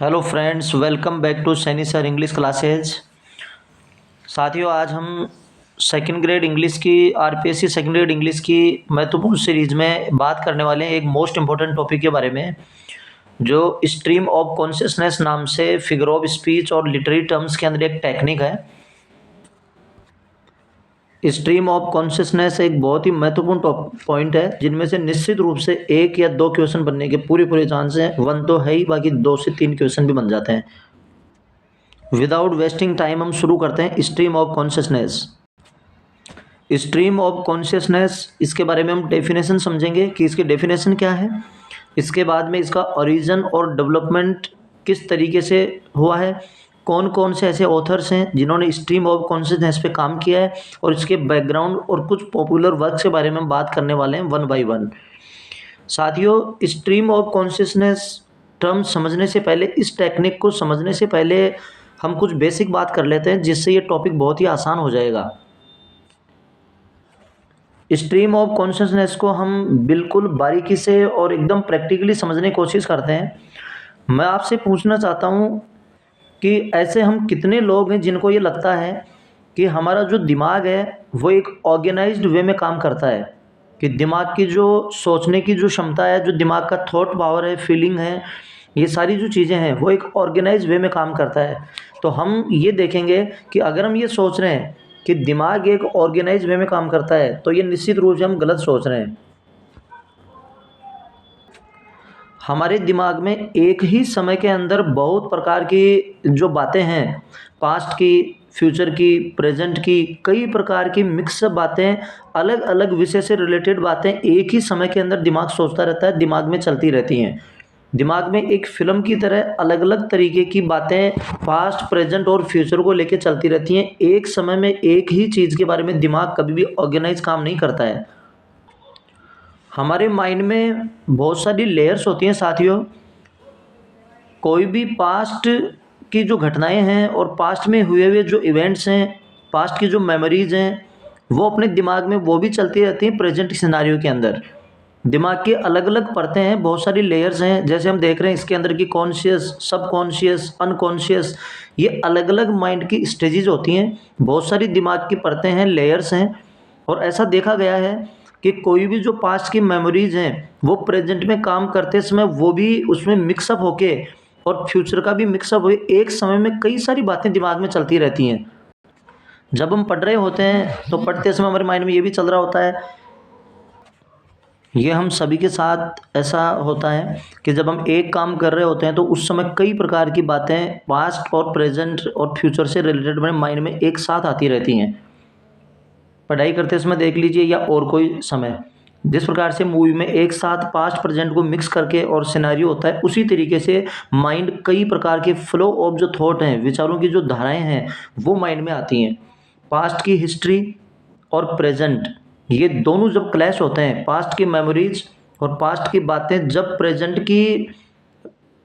Hello friends, welcome back to Saini sir English classes. साथियों, आज हम सेकंड ग्रेड इंग्लिश की आरपीएससी सेकंड ग्रेड इंग्लिश की महत्वपूर्ण सीरीज में बात करने वाले हैं एक मोस्ट इम्पोर्टेंट टॉपिक के बारे में, जो स्ट्रीम ऑफ कॉन्शियसनेस नाम से फिगर ऑफ स्पीच और लिटरेरी टर्म्स के अंदर एक टेक्निक है। स्ट्रीम ऑफ कॉन्शियसनेस एक बहुत ही महत्वपूर्ण पॉइंट है, जिनमें से निश्चित रूप से एक या दो क्वेश्चन बनने के पूरे चांस हैं। वन तो है ही, बाकी 2 से 3 क्वेश्चन भी बन जाते हैं। विदाउट वेस्टिंग टाइम हम शुरू करते हैं stream of consciousness. Stream of consciousness, इसके बारे में हम डेफिनेशन समझेंगे कि इसकी डेफिनेशन क्या है। इसके बाद में इसका ओरिजिन और डेवलपमेंट किस तरीके से हुआ है, कौन कौन से ऐसे ऑथर्स हैं जिन्होंने स्ट्रीम ऑफ कॉन्शियसनेस पे काम किया है, और इसके बैकग्राउंड और कुछ पॉपुलर वर्क के बारे में हम बात करने वाले हैं वन बाय वन। साथियों, स्ट्रीम ऑफ कॉन्शियसनेस टर्म समझने से पहले, इस टेक्निक को समझने से पहले हम कुछ बेसिक बात कर लेते हैं, जिससे ये टॉपिक बहुत ही आसान हो जाएगा। स्ट्रीम ऑफ कॉन्शियसनेस को हम बिल्कुल बारीकी से और एकदम प्रैक्टिकली समझने की कोशिश करते हैं। मैं आपसे पूछना चाहता हूँ कि ऐसे हम कितने लोग हैं जिनको ये लगता है कि हमारा जो दिमाग है वो एक ऑर्गेनाइज्ड वे में काम करता है, कि दिमाग की जो सोचने की जो क्षमता है, जो दिमाग का थॉट पावर है, फीलिंग है, ये सारी जो चीज़ें हैं वो एक ऑर्गेनाइज वे में काम करता है। तो हम ये देखेंगे कि अगर हम ये सोच रहे हैं कि दिमाग एक ऑर्गेनाइज वे में काम करता है, तो ये निश्चित रूप से हम गलत सोच रहे हैं। हमारे दिमाग में एक ही समय के अंदर बहुत प्रकार की जो बातें हैं, पास्ट की, फ्यूचर की, प्रेजेंट की, कई प्रकार की मिक्स बातें, अलग अलग विषय से रिलेटेड बातें एक ही समय के अंदर दिमाग सोचता रहता है, दिमाग में चलती रहती हैं। दिमाग में एक फिल्म की तरह अलग अलग तरीके की बातें पास्ट, प्रेजेंट और फ्यूचर को लेकर चलती रहती हैं। एक समय में एक ही चीज़ के बारे में दिमाग कभी भी ऑर्गेनाइज काम नहीं करता है। हमारे माइंड में बहुत सारी लेयर्स होती हैं साथियों। कोई भी पास्ट की जो घटनाएं हैं और पास्ट में हुए हुए जो इवेंट्स हैं, पास्ट की जो मेमोरीज हैं, वो अपने दिमाग में वो भी चलती रहती हैं प्रेजेंट सिनेरियो के अंदर। दिमाग की अलग अलग परतें हैं, बहुत सारी लेयर्स हैं, जैसे हम देख रहे हैं इसके अंदर की कॉन्शियस, सबकॉन्शियस, अनकॉन्शियस, ये अलग अलग माइंड की स्टेजेस होती हैं। बहुत सारी दिमाग की परतें हैं, लेयर्स हैं। और ऐसा देखा गया है कि कोई भी जो पास्ट की मेमोरीज हैं वो प्रेजेंट में काम करते समय वो भी उसमें मिक्सअप होके, और फ्यूचर का भी मिक्सअप हुए, एक समय में कई सारी बातें दिमाग में चलती रहती हैं। जब हम पढ़ रहे होते हैं तो पढ़ते समय हमारे माइंड में ये भी चल रहा होता है। ये हम सभी के साथ ऐसा होता है कि जब हम एक काम कर रहे होते हैं तो उस समय कई प्रकार की बातें पास्ट और प्रेजेंट और फ्यूचर से रिलेटेड हमारे माइंड में एक साथ आती रहती हैं। पढ़ाई करते समय देख लीजिए, या और कोई समय, जिस प्रकार से मूवी में एक साथ पास्ट प्रेजेंट को मिक्स करके और सिनेरियो होता है, उसी तरीके से माइंड कई प्रकार के फ्लो ऑफ जो थॉट हैं, विचारों की जो धाराएं हैं, वो माइंड में आती हैं। पास्ट की हिस्ट्री और प्रेजेंट, ये दोनों जब क्लैश होते हैं, पास्ट की मेमोरीज और पास्ट की बातें जब प्रेजेंट की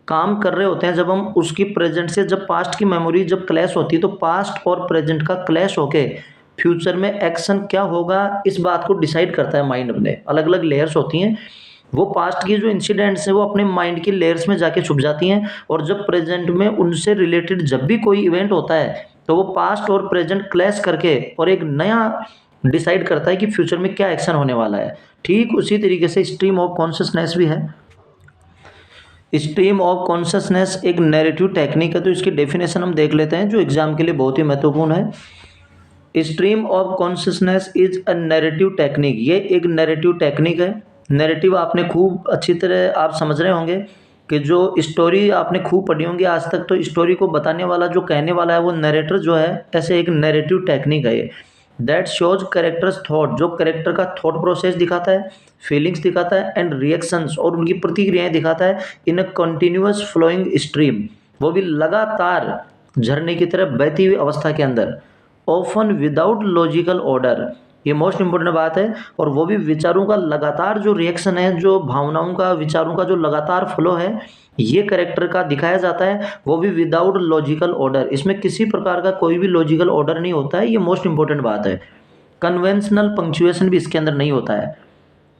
काम कर रहे होते हैं, जब हम उसकी प्रेजेंट से जब पास्ट की मेमोरी जब क्लैश होती है, तो पास्ट और प्रेजेंट का क्लैश होके फ्यूचर में एक्शन क्या होगा, इस बात को डिसाइड करता है माइंड। अपने अलग अलग लेयर्स होती हैं, वो पास्ट की जो इंसिडेंट्स हैं वो अपने माइंड की लेयर्स में जाके छुप जाती हैं, और जब प्रेजेंट में उनसे रिलेटेड जब भी कोई इवेंट होता है तो वो पास्ट और प्रेजेंट क्लैश करके और एक नया डिसाइड करता है कि फ्यूचर में क्या एक्शन होने वाला है। ठीक उसी तरीके से स्ट्रीम ऑफ कॉन्शियसनेस भी है। स्ट्रीम ऑफ कॉन्शियसनेस एक नैरेटिव टेक्निक है, तो इसकी डेफिनेशन हम देख लेते हैं, जो एग्जाम के लिए बहुत ही महत्वपूर्ण है। Stream of consciousness is a narrative technique. ये एक नैरेटिव टेक्निक है। नैरेटिव आपने खूब अच्छी तरह आप समझ रहे होंगे कि जो स्टोरी आपने खूब पढ़ी होंगी आज तक, तो स्टोरी को बताने वाला, जो कहने वाला है, वो नैरेटर जो है, ऐसे एक नैरेटिव टेक्निक है ये। दैट शोज करेक्टर्स थॉट, जो करेक्टर का थॉट प्रोसेस दिखाता है, फीलिंग्स दिखाता है, एंड रिएक्शंस, और उनकी प्रतिक्रियाएं दिखाता है, इन अ कंटिन्यूअस फ्लोइंग स्ट्रीम, वो भी लगातार झरने की तरह बहती हुई अवस्था के अंदर, ऑफन विदाउट लॉजिकल ऑर्डर, ये मोस्ट इंपॉर्टेंट बात है। और वो भी विचारों का लगातार जो रिएक्शन है, जो भावनाओं का, विचारों का जो लगातार फ्लो है, ये करेक्टर का दिखाया जाता है, वो भी विदाउट लॉजिकल ऑर्डर। इसमें किसी प्रकार का कोई भी लॉजिकल ऑर्डर नहीं होता है, ये मोस्ट इंपॉर्टेंट बात है। कन्वेंशनल पंक्चुएशन भी इसके अंदर नहीं होता है,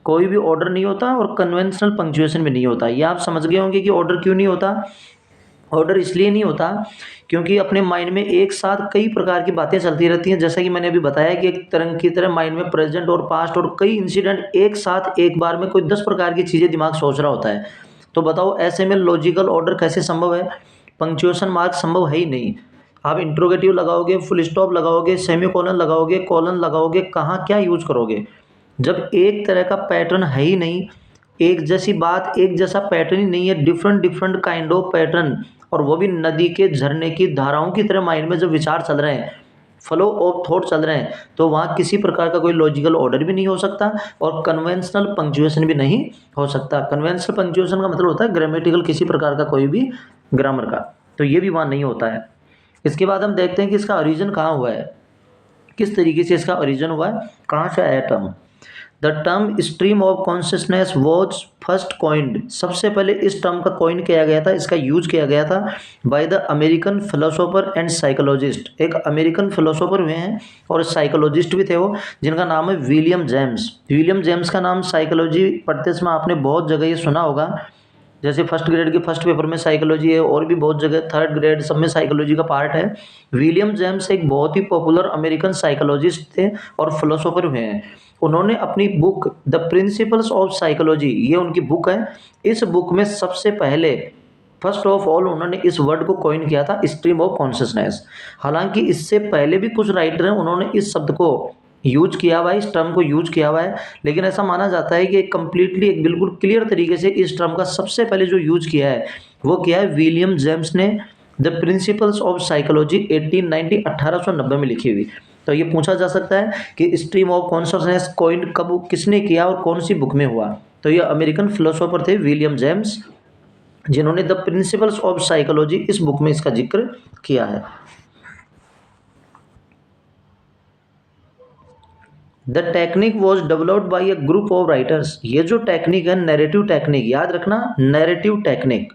कोई भी ऑर्डर नहीं होता, और कन्वेंशनल पंक्चुएशन भी नहीं होता। ये आप समझ गए होंगे कि ऑर्डर क्यों नहीं होता। ऑर्डर इसलिए नहीं होता क्योंकि अपने माइंड में एक साथ कई प्रकार की बातें चलती रहती हैं, जैसा कि मैंने अभी बताया कि एक तरंग की तरह माइंड में प्रेजेंट और पास्ट और कई इंसिडेंट एक साथ एक बार में कोई 10 प्रकार की चीज़ें दिमाग सोच रहा होता है। तो बताओ ऐसे में लॉजिकल ऑर्डर कैसे संभव है? पंक्चुएशन मार्क संभव है ही नहीं। आप इंट्रोगेटिव लगाओगे, फुल स्टॉप लगाओगे, सेमीकोलन लगाओगे, कॉलन लगाओगे, कहाँ क्या यूज करोगे जब एक तरह का पैटर्न है ही नहीं, एक जैसी बात, एक जैसा पैटर्न ही नहीं है, different different kind of pattern, और वो भी नदी के झरने की धाराओं की तरह माइंड में जब विचार चल रहे हैं, फ्लो ऑफ थॉट चल रहे हैं, तो वहाँ किसी प्रकार का कोई लॉजिकल ऑर्डर भी नहीं हो सकता और कन्वेंशनल पंक्चुएशन भी नहीं हो सकता। कन्वेंशनल पंक्चुएशन का मतलब होता है ग्रामेटिकल किसी प्रकार का कोई भी ग्रामर का, तो ये भी वहाँ नहीं होता है। इसके बाद हम देखते हैं कि इसका ओरिजिन कहाँ हुआ है, किस तरीके से इसका ओरिजिन हुआ है, कहाँ से आया term. The term stream of consciousness was first coined, सबसे पहले इस टर्म का कॉइन किया गया था, इसका यूज किया गया था by the American philosopher and psychologist. एक अमेरिकन फिलोसोफर हुए हैं और साइकोलॉजिस्ट भी थे वो, जिनका नाम है विलियम जेम्स। विलियम जेम्स का नाम साइकोलॉजी पढ़ते समय आपने बहुत जगह ये सुना होगा, जैसे फर्स्ट ग्रेड के फर्स्ट पेपर में साइकोलॉजी है, और भी बहुत जगह थर्ड ग्रेड सब में साइकोलॉजी का पार्ट है। विलियम जेम्स एक बहुत ही पॉपुलर अमेरिकन साइकोलॉजिस्ट थे और फिलोसोफर हुए हैं। उन्होंने अपनी book the principles of psychology, ये उनकी बुक है, इस बुक में सबसे पहले फर्स्ट ऑफ ऑल उन्होंने इस वर्ड को कॉइन किया था, स्ट्रीम ऑफ कॉन्शियसनेस। हालांकि इससे पहले भी कुछ राइटर हैं उन्होंने इस शब्द को यूज किया हुआ है, इस टर्म को यूज किया हुआ है, लेकिन ऐसा माना जाता है कि कंप्लीटली एक बिल्कुल क्लियर तरीके से इस टर्म का सबसे पहले जो यूज किया है वो किया है विलियम जेम्स ने, द प्रिंसिपल्स ऑफ साइकोलॉजी 1890 में लिखी हुई। तो ये पूछा जा सकता है कि स्ट्रीम ऑफ कॉन्शियसनेस कॉइन कब किसने किया और कौन सी बुक में हुआ, तो ये अमेरिकन फिलोसोफर थे विलियम जेम्स, जिन्होंने द प्रिंसिपल्स ऑफ साइकोलॉजी इस बुक में इसका जिक्र किया है। The technique was developed by A group of writers, ये जो टेक्निक है नैरेटिव टेक्निक, याद रखना नैरेटिव टेक्निक,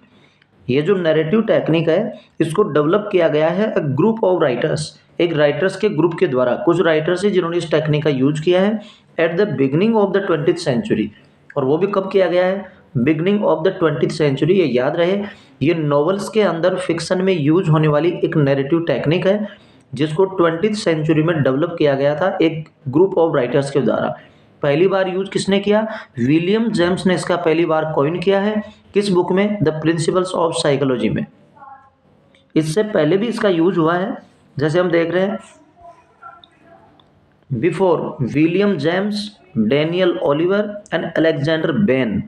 ये जो नैरेटिव टेक्निक है इसको डेवलप किया गया है ए ग्रुप ऑफ राइटर्स, एक राइटर्स के ग्रुप के द्वारा, कुछ राइटर्स हैं जिन्होंने इस टेक्निक का यूज किया है at the beginning of the 20th century. और वो भी कब किया गया है? Beginning of the 20th century. ये याद रहे, ये नॉवेल्स के अंदर फिक्शन में यूज होने वाली एक नैरेटिव टेक्निक है जिसको 20th सेंचुरी में डेवलप किया गया था एक ग्रुप ऑफ राइटर्स के द्वारा। पहली बार यूज किसने किया? विलियम जेम्स ने इसका पहली बार कॉइन किया है, किस बुक में? द प्रिंसिपल्स ऑफ साइकोलॉजी में। इससे पहले भी इसका यूज हुआ है, जैसे हम देख रहे हैं before William James, Daniel Oliver and Alexander Ben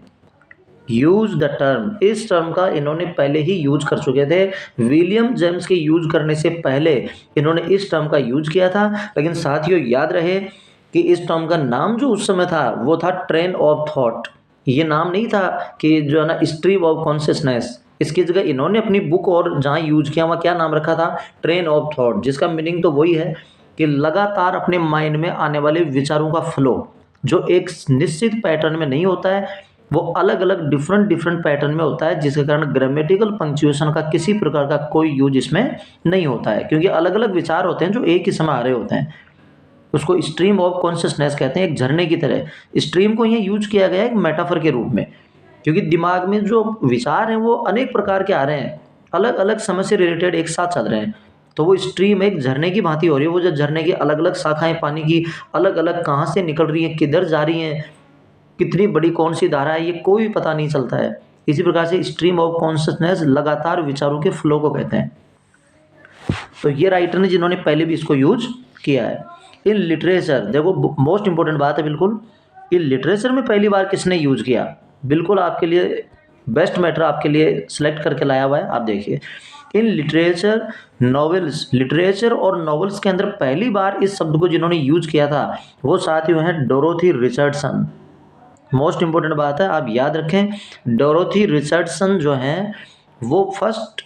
use the term, इस टर्म का इन्होंने पहले ही यूज कर चुके थे। विलियम जेम्स के यूज करने से पहले इन्होंने इस टर्म का यूज किया था, लेकिन साथियों याद रहे कि इस टर्म का नाम जो उस समय था वो था ट्रेन ऑफ थॉट। ये नाम नहीं था कि जो है ना स्ट्रीम ऑफ कॉन्शियसनेस, इसकी जगह इन्होंने अपनी बुक और जहाँ यूज किया वहाँ क्या नाम रखा था? ट्रेन ऑफ थॉट, जिसका मीनिंग तो वही है कि लगातार अपने माइंड में आने वाले विचारों का फ्लो, जो एक निश्चित पैटर्न में नहीं होता है, वो अलग अलग डिफरेंट डिफरेंट पैटर्न में होता है, जिसके कारण ग्रामेटिकल पंक्चुएशन का किसी प्रकार का कोई यूज इसमें नहीं होता है, क्योंकि अलग अलग विचार होते हैं जो एक ही समय आ रहे होते हैं। उसको स्ट्रीम ऑफ कॉन्शियसनेस कहते हैं, एक झरने की तरह। स्ट्रीम को यहाँ यूज किया गया है एक मेटाफर के रूप में, क्योंकि दिमाग में जो विचार हैं वो अनेक प्रकार के आ रहे हैं, अलग अलग समय से रिलेटेड एक साथ चल रहे हैं, तो वो स्ट्रीम एक झरने की भांति हो रही है। वो जो झरने की अलग अलग शाखाएं पानी की अलग अलग कहाँ से निकल रही हैं, किधर जा रही हैं, कितनी बड़ी कौन सी धारा है, ये कोई पता नहीं चलता है। इसी प्रकार से स्ट्रीम ऑफ कॉन्शियसनेस लगातार विचारों के फ्लो को कहते हैं। तो ये राइटर ने जिन्होंने पहले भी इसको यूज किया है। इन लिटरेचर, देखो मोस्ट इंपॉर्टेंट बात है बिल्कुल, इन लिटरेचर में पहली बार किसने यूज किया? बिल्कुल आपके लिए बेस्ट मैटर आपके लिए सिलेक्ट करके लाया हुआ है, आप देखिए। इन लिटरेचर नॉवेल्स, लिटरेचर और नॉवेल्स के अंदर पहली बार इस शब्द को जिन्होंने यूज किया था वो साथियों हैं डोरोथी रिचर्डसन। मोस्ट इंपॉर्टेंट बात है, आप याद रखें, डोरोथी रिचर्डसन जो हैं वो फर्स्ट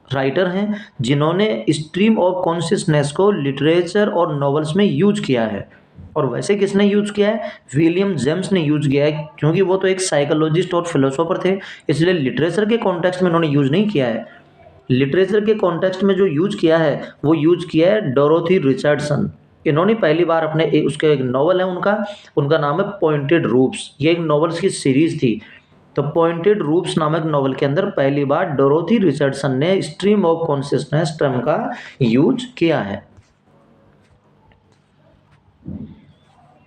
राइटर हैं जिन्होंने स्ट्रीम ऑफ कॉन्शियसनेस को लिटरेचर और नॉवेल्स में यूज किया है। और वैसे किसने यूज किया है? विलियम जेम्स ने यूज किया है, क्योंकि वो तो एक साइकोलॉजिस्ट और फिलोसोफर थे, इसलिए लिटरेचर के कॉन्टेक्स्ट में उन्होंने यूज नहीं किया है। लिटरेचर के कॉन्टेक्स्ट में जो यूज किया है वो यूज किया है डोरोथी रिचर्डसन। इन्होंने पहली बार उसके एक नॉवल है उनका नाम है पॉइंटेड रूप्स। ये एक नॉवेल्स की सीरीज थी तो पॉइंटेड रूप्स नामक नॉवल के अंदर पहली बार डोरोथी रिचर्डसन ने स्ट्रीम ऑफ कॉन्शियसनेस टर्म का यूज किया है।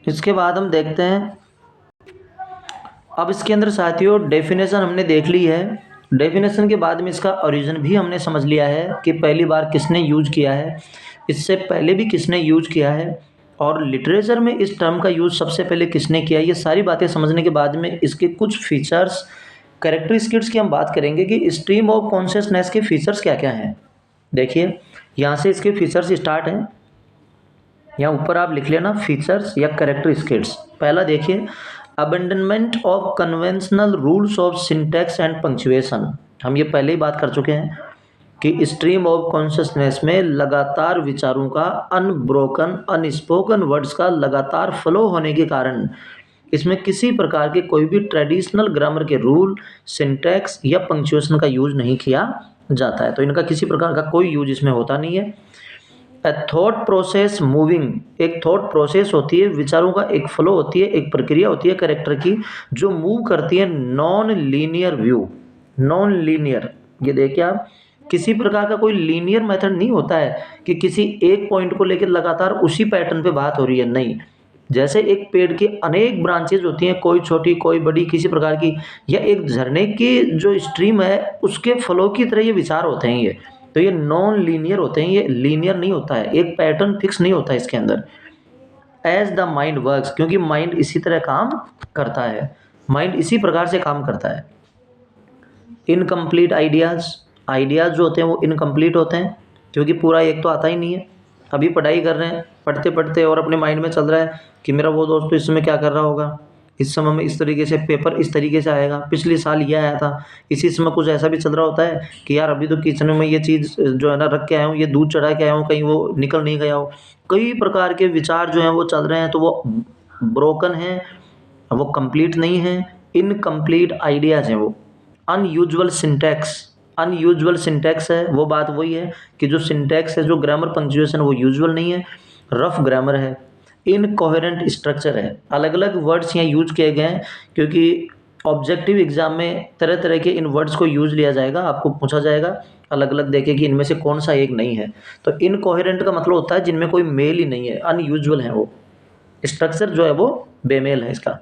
इसके बाद हम देखते हैं, अब इसके अंदर साथियों डेफिनेशन हमने देख ली है। डेफिनेशन के बाद में इसका ओरिजिन भी हमने समझ लिया है कि पहली बार किसने यूज किया है, इससे पहले भी किसने यूज किया है, और लिटरेचर में इस टर्म का यूज सबसे पहले किसने किया। ये सारी बातें समझने के बाद में इसके कुछ फीचर्स, कैरेक्टरिस्टिक्स की हम बात करेंगे कि स्ट्रीम ऑफ कॉन्शियसनेस के फीचर्स क्या क्या हैं। देखिए यहाँ से इसके फीचर्स स्टार्ट हैं, यहाँ ऊपर आप लिख लेना फीचर्स या कैरेक्टरिस्टिक्स। पहला देखिए, abandonment of conventional rules of syntax and punctuation. हम ये पहले ही बात कर चुके हैं कि स्ट्रीम ऑफ कॉन्शियसनेस में लगातार विचारों का अनब्रोकन अनस्पोकन वर्ड्स का लगातार फ्लो होने के कारण इसमें किसी प्रकार के कोई भी ट्रेडिशनल ग्रामर के रूल, सिंटैक्स या पंक्चुएशन का यूज नहीं किया जाता है। तो इनका किसी प्रकार का कोई यूज इसमें होता नहीं है। थॉट प्रोसेस मूविंग, एक थॉट प्रोसेस होती है, विचारों का एक फ्लो होती है, एक प्रक्रिया होती है कैरेक्टर की जो मूव करती है non linear view. Non linear, ये देखिए आप, किसी प्रकार का कोई लीनियर मेथड नहीं होता है कि किसी एक पॉइंट को लेकर लगातार उसी पैटर्न पे बात हो रही है, नहीं। जैसे एक पेड़ की अनेक ब्रांचेज होती हैं, कोई छोटी कोई बड़ी किसी प्रकार की, या एक झरने की जो स्ट्रीम है उसके फ्लो की तरह ये विचार होते हैं। ये तो ये नॉन लीनियर होते हैं, ये लीनियर नहीं होता है, एक पैटर्न फिक्स नहीं होता है इसके अंदर। एज द माइंड वर्क्स, क्योंकि माइंड इसी तरह काम करता है, माइंड इसी प्रकार से काम करता है। इनकम्प्लीट आइडियाज़, आइडियाज़ जो होते हैं वो इनकम्प्लीट होते हैं क्योंकि पूरा एक तो आता ही नहीं है। अभी पढ़ाई कर रहे हैं, पढ़ते पढ़ते और अपने माइंड में चल रहा है कि मेरा वो दोस्त तो इस समय क्या कर रहा होगा, इस समय में इस तरीके से पेपर इस तरीके से आएगा, पिछले साल ये आया था। इसी समय कुछ ऐसा भी चल रहा होता है कि यार अभी तो किचन में ये चीज़ जो है ना रख के आया हूँ, ये दूध चढ़ा के आया हूँ, कहीं वो निकल नहीं गया हो। कई प्रकार के विचार जो हैं वो चल रहे हैं, तो वो ब्रोकन हैं, वो कंप्लीट नहीं हैं, इनकम्प्लीट आइडियाज़ हैं वो। अनयूजुअल सिंटैक्स, अनयूजुअल सिंटैक्स है, वो बात वही है कि जो सिंटैक्स है, जो ग्रामर पंक्चुएशन वो यूजुअल नहीं है, रफ ग्रामर है। इनकोहेरेंट स्ट्रक्चर है, अलग अलग वर्ड्स यहाँ यूज किए गए हैं क्योंकि ऑब्जेक्टिव एग्जाम में तरह तरह के इन वर्ड्स को यूज लिया जाएगा, आपको पूछा जाएगा अलग अलग देखे कि इनमें से कौन सा एक नहीं है। तो इनकोहेरेंट का मतलब होता है जिनमें कोई मेल ही नहीं है, अनयूजुअल है वो, स्ट्रक्चर जो है वो बेमेल है इसका।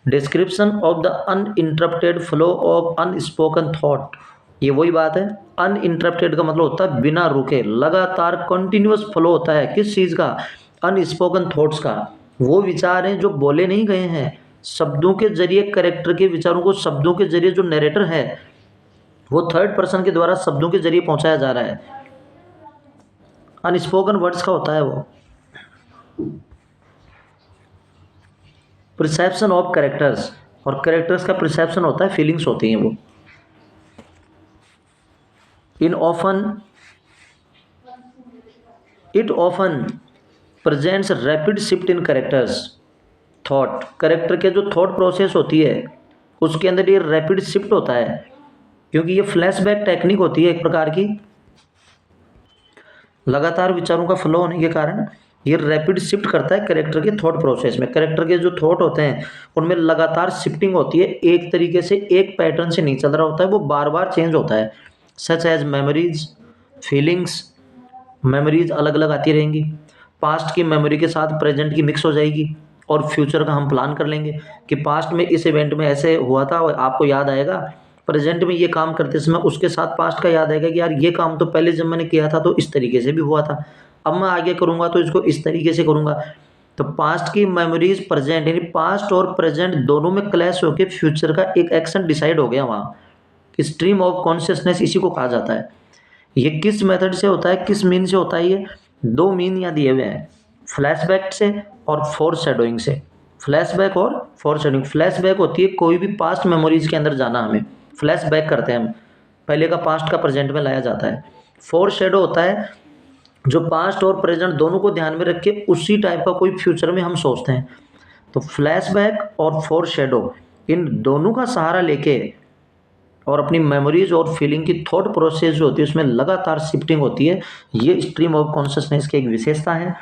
Description of the uninterrupted flow of unspoken thought, ये वही बात है। अनइंटरप्टेड का मतलब होता है बिना रुके, लगातार कंटिन्यूअस फ्लो होता है किस चीज़ का, अनस्पोकन थॉट्स का। वो विचार हैं जो बोले नहीं गए हैं, शब्दों के जरिए कैरेक्टर के विचारों को शब्दों के जरिए जो नरेटर है वो थर्ड पर्सन के द्वारा शब्दों के जरिए पहुंचाया जा रहा है, अनस्पोकन वर्ड्स का होता है वो। परसेप्शन ऑफ कैरेक्टर्स, और कैरेक्टर्स का परसेप्शन होता है, फीलिंग्स होती हैं वो। It often presents rapid shift in characters thought, character के जो थॉट प्रोसेस होती है उसके अंदर ये रैपिड शिफ्ट होता है क्योंकि ये फ्लैशबैक टेक्निक होती है एक प्रकार की। लगातार विचारों का फ्लो होने के कारण ये रैपिड शिफ्ट करता है कैरेक्टर के थॉट प्रोसेस में। कैरेक्टर के जो थॉट होते हैं उनमें लगातार शिफ्टिंग होती है, एक तरीके से एक पैटर्न से नहीं चल रहा होता है, वो बार बार चेंज होता है। Such as memories, feelings, memories अलग अलग आती रहेंगी, पास्ट की मेमोरी के साथ प्रेजेंट की मिक्स हो जाएगी, और फ्यूचर का हम प्लान कर लेंगे कि पास्ट में इस इवेंट में ऐसे हुआ था और आपको याद आएगा, प्रेजेंट में ये काम करते समय उसके साथ पास्ट का याद आएगा कि यार ये काम तो पहले जब मैंने किया था तो इस तरीके से भी हुआ था, अब मैं आगे करूँगा तो इसको इस तरीके से करूँगा। तो पास्ट की मेमोरीज प्रेजेंट, यानी पास्ट और प्रेजेंट दोनों में क्लैश होकर फ्यूचर का एक एक्शन डिसाइड हो गया वहाँ। स्ट्रीम ऑफ कॉन्शियसनेस इसी को कहा जाता है। ये किस मेथड से होता है, किस मीन से होता है, ये दो मीन यहाँ दिए हुए हैं, फ्लैशबैक से और फोरशैडोइंग से। फ्लैशबैक और फोरशैडोइंग, फ्लैशबैक होती है कोई भी पास्ट मेमोरीज के अंदर जाना, हमें फ्लैशबैक करते हैं हम, पहले का पास्ट का प्रेजेंट में लाया जाता है। फोरशैडो होता है जो पास्ट और प्रेजेंट दोनों को ध्यान में रख के उसी टाइप का कोई फ्यूचर में हम सोचते हैं। तो फ्लैशबैक और फोरशैडो, इन दोनों का सहारा लेके और अपनी मेमोरीज और फीलिंग की थॉट प्रोसेस जो होती है उसमें लगातार शिफ्टिंग होती है, ये स्ट्रीम ऑफ कॉन्शियसनेस की एक विशेषता है।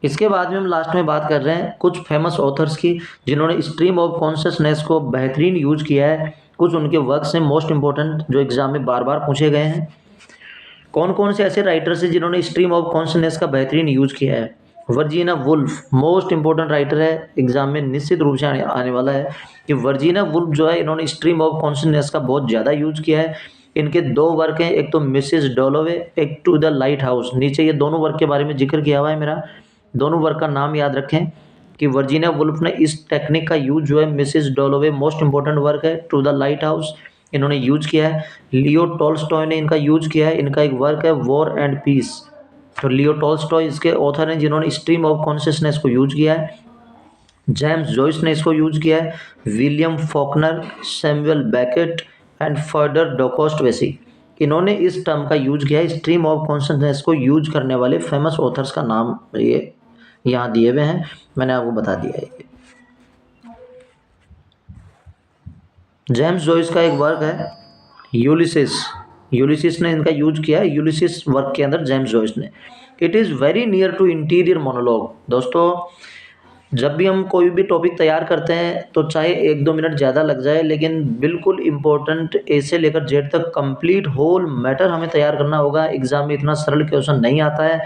इसके बाद में हम लास्ट में बात कर रहे हैं कुछ फेमस ऑथर्स की जिन्होंने स्ट्रीम ऑफ कॉन्शियसनेस को बेहतरीन यूज किया है। कुछ उनके वर्क्स हैं मोस्ट इंपॉर्टेंट जो एग्जाम में बार बार पूछे गए हैं। कौन कौन से ऐसे राइटर्स हैं जिन्होंने स्ट्रीम ऑफ कॉन्शियसनेस का बेहतरीन यूज किया है। Virginia Woolf most important writer है, एग्जाम में निश्चित रूप से आने वाला है कि वर्जीनिया वुल्फ जो है इन्होंने स्ट्रीम ऑफ कॉन्शियसनेस का बहुत ज़्यादा यूज किया है। इनके दो वर्क हैं, एक तो मिसेस डॉलोवे, एक टू द लाइट हाउस। नीचे ये दोनों वर्क के बारे में जिक्र किया हुआ है मेरा, दोनों वर्क का नाम याद रखें कि वर्जीनिया वुल्फ ने इस टेक्निक का यूज जो है मिसेस डॉलोवे मोस्ट इंपॉर्टेंट वर्क है, टू द लाइट हाउस इन्होंने यूज किया है। लियो टॉल्स्टॉय ने इनका यूज किया है, इनका एक वर्क है वॉर एंड पीस। तो लियो टॉल्स्टॉय इसके ऑथर हैं जिन्होंने स्ट्रीम ऑफ कॉन्शियसनेस को यूज किया है। जेम्स जॉयस ने इसको यूज किया है। William Faulkner, Samuel Beckett and further Dostoevsky, इन्होंने इस टर्म का यूज किया है। स्ट्रीम ऑफ कॉन्शियसनेस को यूज करने वाले फेमस ऑथर्स का नाम ये यहाँ दिए हुए हैं, मैंने आपको बता दिया है। जेम्स जॉयस का एक वर्क है यूलिसिस, यूलिसिस ने इनका यूज किया है यूलिसिस वर्क के अंदर जेम्स जॉयस ने। It is very near to interior monologue. दोस्तों जब भी हम कोई भी टॉपिक तैयार करते हैं तो चाहे 1-2 मिनट ज़्यादा लग जाए, लेकिन बिल्कुल इम्पोर्टेंट ए से लेकर जेड तक कंप्लीट होल मैटर हमें तैयार करना होगा। एग्ज़ाम में इतना सरल क्वेश्चन नहीं आता है।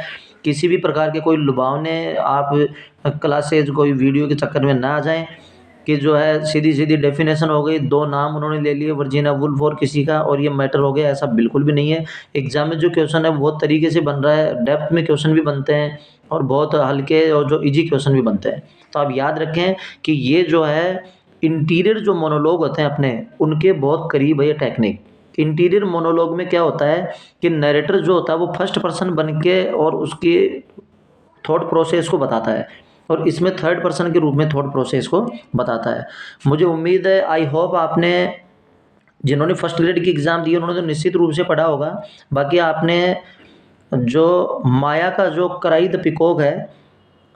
किसी भी प्रकार के कोई लुभावने आप क्लासेज कोई वीडियो के चक्कर में ना आ जाएं कि जो है सीधी सीधी डेफिनेशन हो गई, दो नाम उन्होंने ले लिए वर्जीनिया वुल्फ और किसी का, और ये मैटर हो गया। ऐसा बिल्कुल भी नहीं है। एग्जाम में जो क्वेश्चन है बहुत तरीके से बन रहा है, डेप्थ में क्वेश्चन भी बनते हैं और बहुत हल्के और जो इजी क्वेश्चन भी बनते हैं। तो आप याद रखें कि ये जो है इंटीरियर जो मोनोलॉग होते हैं अपने, उनके बहुत करीब है ये टेक्निक। इंटीरियर मोनोलॉग में क्या होता है कि नरेटर जो होता है वो फर्स्ट पर्सन बन के और उसकी थॉट प्रोसेस को बताता है, और इसमें थर्ड पर्सन के रूप में थॉट प्रोसेस को बताता है। मुझे उम्मीद है, आई होप आपने जिन्होंने फर्स्ट ग्रेड की एग्ज़ाम दी उन्होंने तो निश्चित रूप से पढ़ा होगा। बाकी आपने जो माया का जो कराई द पिकॉक है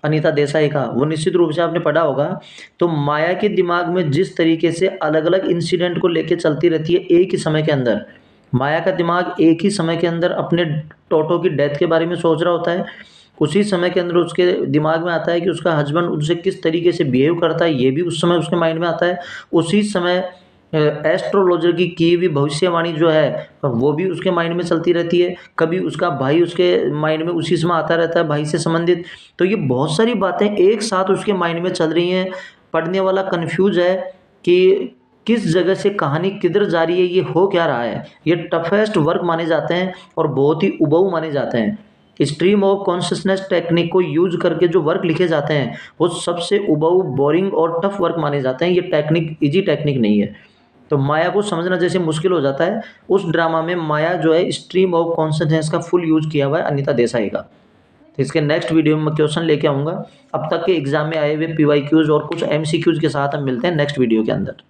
अनीता देसाई का, वो निश्चित रूप से आपने पढ़ा होगा। तो माया के दिमाग में जिस तरीके से अलग अलग इंसिडेंट को लेके चलती रहती है एक ही समय के अंदर, माया का दिमाग एक ही समय के अंदर अपने टोटो की डेथ के बारे में सोच रहा होता है। उसी समय के अंदर उसके दिमाग में आता है कि उसका हस्बैंड उनसे किस तरीके से बिहेव करता है, ये भी उस समय उसके माइंड में आता है। उसी समय एस्ट्रोलॉजर की हुई भविष्यवाणी जो है वो भी उसके माइंड में चलती रहती है। कभी उसका भाई उसके माइंड में उसी समय आता रहता है भाई से संबंधित। तो ये बहुत सारी बातें एक साथ उसके माइंड में चल रही हैं। पढ़ने वाला कंफ्यूज है कि किस जगह से कहानी किधर जा रही है, ये हो क्या रहा है। ये टफेस्ट वर्क माने जाते हैं और बहुत ही उबाऊ माने जाते हैं। स्ट्रीम ऑफ कॉन्शियसनेस टेक्निक को यूज करके जो वर्क लिखे जाते हैं वो सबसे उबाऊ, बोरिंग और टफ वर्क माने जाते हैं। ये टेक्निक इजी टेक्निक नहीं है। तो माया को समझना जैसे मुश्किल हो जाता है, उस ड्रामा में माया जो है स्ट्रीम ऑफ कॉन्शियसनेस का फुल यूज किया हुआ है अनीता देसाई का। तो इसके नेक्स्ट वीडियो में मैं क्वेश्चन लेके आऊँगा। अब तक के एग्जाम में आए हुए PYQs और कुछ MCQs के साथ हम मिलते हैं नेक्स्ट वीडियो के अंदर।